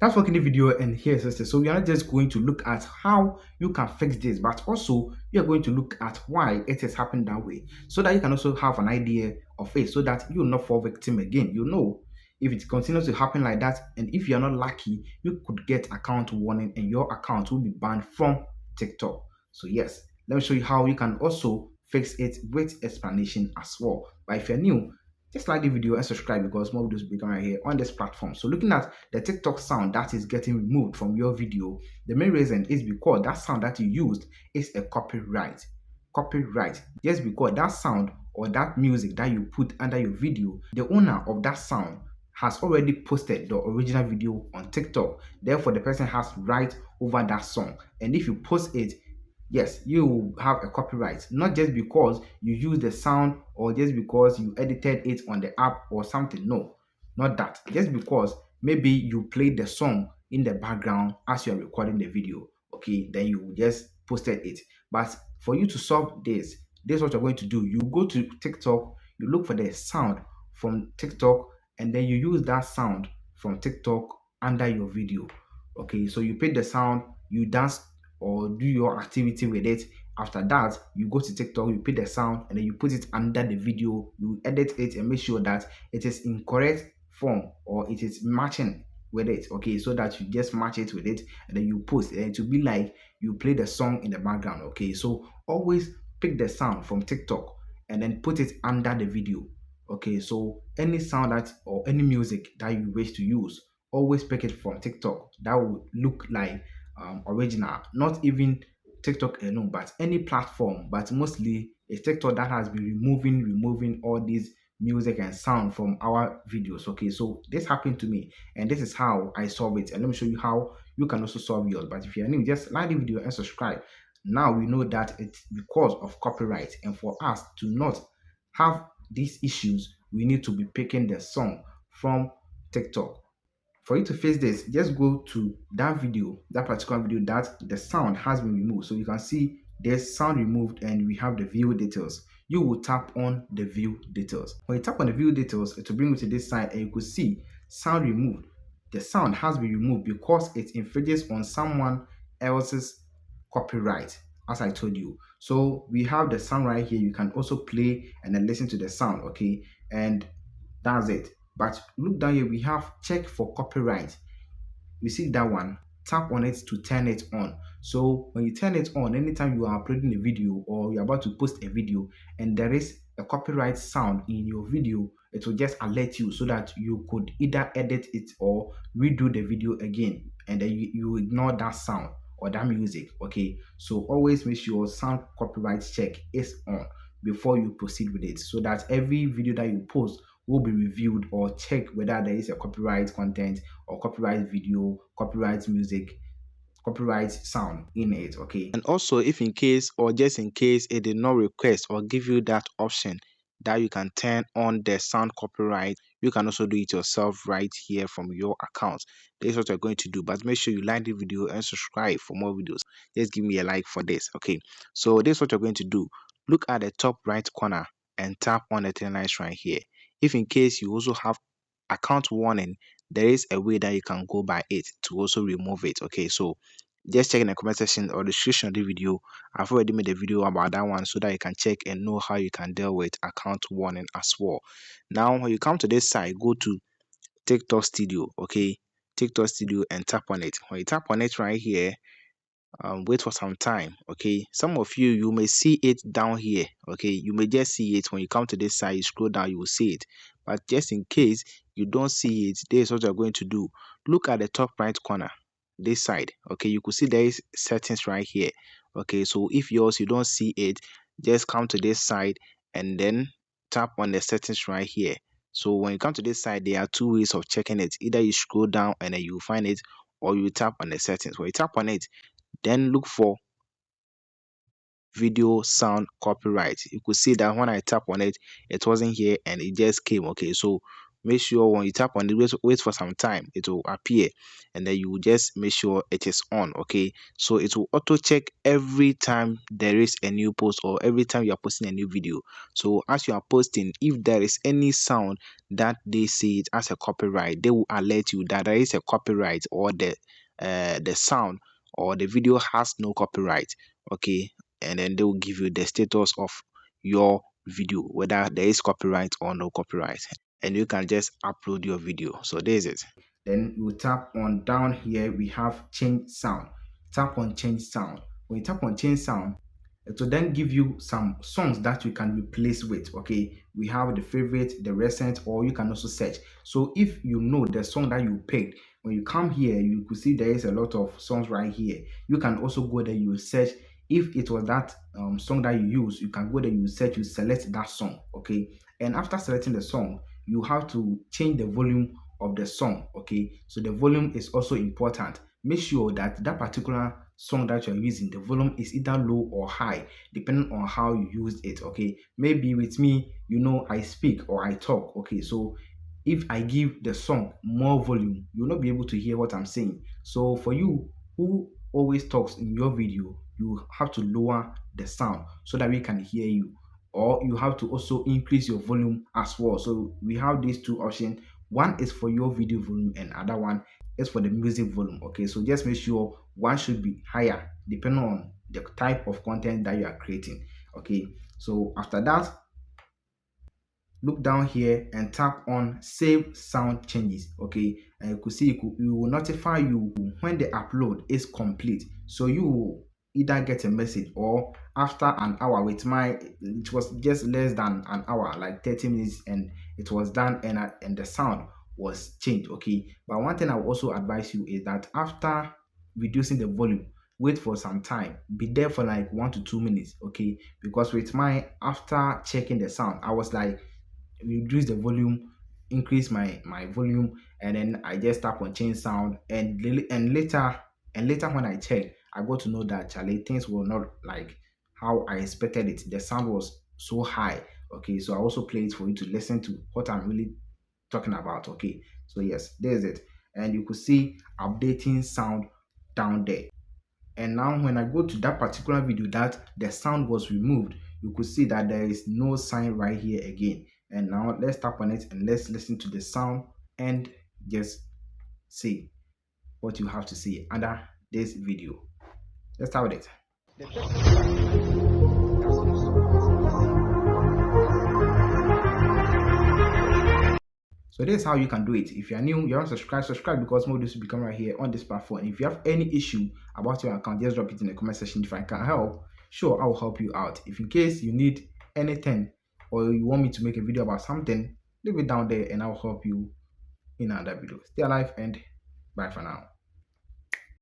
That's for the video, and here is it. So we are not just going to look at how you can fix this, but also we are going to look at why it has happened that way, so that you can also have an idea of it, so that you will not fall victim again. You know, if it continues to happen like that, and if you are not lucky, you could get account warning, and your account will be banned from TikTok. So yes, let me show you how you can also fix it with explanation as well. But if you're new, just like the video and subscribe, because more videos will be coming right here on this platform. So looking at the TikTok sound that is getting removed from your video, the main reason is because that sound that you used is a copyright. Copyright. Just because that sound or that music that you put under your video, the owner of that sound has already posted the original video on TikTok. Therefore, the person has right over that song. And if you post it, yes, you have a copyright, not just because you use the sound or just because you edited it on the app or something. No, not that. Just because maybe you played the song in the background as you are recording the video. Okay, then you just posted it. But for you to solve this is what you're going to do. You go to TikTok, you look for the sound from TikTok, and then you use that sound from TikTok under your video. Okay, so you pick the sound, you dance or do your activity with it. After that, you go to TikTok, you pick the sound, and then you put it under the video. You edit it and make sure that it is in correct form or it is matching with it. Okay, so that you just match it with it, and then you post, and to be like you play the song in the background. Okay, so always pick the sound from TikTok and then put it under the video. Okay, so any sound that or any music that you wish to use, always pick it from TikTok. That will look like original, not even TikTok alone, but any platform. But mostly it's TikTok that has been removing all these music and sound from our videos. Okay, so this happened to me, and this is how I solve it. And let me show you how you can also solve yours. But if you're new, just like the video and subscribe. Now we know that it's because of copyright, and for us to not have these issues, we need to be picking the song from TikTok. For you to fix this, just go to that video, that particular video that the sound has been removed. So you can see there's sound removed and we have the view details. You will tap on the view details. When you tap on the view details, it will bring you to this side and you could see sound removed. The sound has been removed because it infringes on someone else's copyright, as I told you. So we have the sound right here. You can also play and then listen to the sound, okay? And that's it. But look down here, we have check for copyright. You see that one, tap on it to turn it on. So when you turn it on, anytime you are uploading a video or you're about to post a video and there is a copyright sound in your video, it will just alert you so that you could either edit it or redo the video again, and then you ignore that sound or that music. Okay, so always make sure sound copyright check is on before you proceed with it, so that every video that you post will be reviewed or check whether there is a copyright content or copyright video, copyright music, copyright sound in it. Okay. And also, if in case or just in case it did not request or give you that option that you can turn on the sound copyright, you can also do it yourself right here from your account. This is what you're going to do. But make sure you like the video and subscribe for more videos. Just give me a like for this. Okay. So this is what you're going to do. Look at the top right corner and tap on the three lines right here. If in case you also have account warning, there is a way that you can go by it to also remove it. Okay, so just check in the comment section or the description of the video. I've already made a video about that one so that you can check and know how you can deal with account warning as well. Now when you come to this side, go to TikTok Studio. Okay, TikTok Studio, and tap on it. When you tap on it right here, wait for some time. Okay, some of you may see it down here. Okay, you may just see it when you come to this side, you scroll down, you will see it. But just in case you don't see it, this is what you're going to do. Look at the top right corner, this side. Okay, you could see there is settings right here. Okay, so if yours you don't see it, just come to this side and then tap on the settings right here. So when you come to this side, there are two ways of checking it. Either you scroll down and then you find it, or you tap on the settings. When you tap on it, then look for video sound copyright. You could see that when I tap on it, it wasn't here and it just came. Okay, so make sure when you tap on it, wait for some time, it will appear, and then you will just make sure it is on. Okay, so it will auto check every time there is a new post or every time you are posting a new video. So as you are posting, if there is any sound that they see it as a copyright, they will alert you that there is a copyright, or the sound or the video has no copyright. Okay, and then they will give you the status of your video, whether there is copyright or no copyright, and you can just upload your video. So this is it. Then you tap on down here, we have change sound. Tap on change sound. When you tap on change sound, it will then give you some songs that you can replace with. Okay, we have the favorite, the recent, or you can also search. So if you know the song that you picked, when you come here, you could see there is a lot of songs right here. You can also go there, you will search. If it was that song that you use, you can go there, you search, you select that song. Okay, and after selecting the song, you have to change the volume of the song. Okay, so the volume is also important. Make sure that that particular song that you're using, the volume is either low or high, depending on how you used it. Okay, maybe with me, I speak or I talk. Okay, so if I give the song more volume, you'll not be able to hear what I'm saying. So for you who always talks in your video, you have to lower the sound so that we can hear you, or you have to also increase your volume as well. So we have these two options. One is for your video volume and other one is for the music volume. Okay, so just make sure one should be higher depending on the type of content that you are creating. Okay, so after that, look down here and tap on save sound changes. Okay, and you could see it will notify you when the upload is complete, so you will either get a message or after an hour. With my, it was just less than an hour, like 30 minutes, and it was done, and the sound was changed. Okay, but one thing I will also advise you is that after reducing the volume, wait for some time, be there for like 1 to 2 minutes. Okay, because with my, after checking the sound, I was like, reduce the volume, increase my volume, and then I just tap on change sound, and later when I check, I got to know that Charlie, things were not like how I expected it. The sound was so high. Okay, so I also play it for you to listen to what I'm really talking about. Okay, so yes, there's it, and you could see updating sound down there. And now when I go to that particular video that the sound was removed, you could see that there is no sign right here again. And now let's tap on it and let's listen to the sound and just see what you have to see under this video. Let's start with it. So this is how you can do it. If you are new, you want to subscribe, because more videos will become right here on this platform. And if you have any issue about your account, just drop it in the comment section. If I can help, sure, I will help you out. If in case you need anything or you want me to make a video about something, leave it down there and I'll help you in another video. Stay alive and bye for now.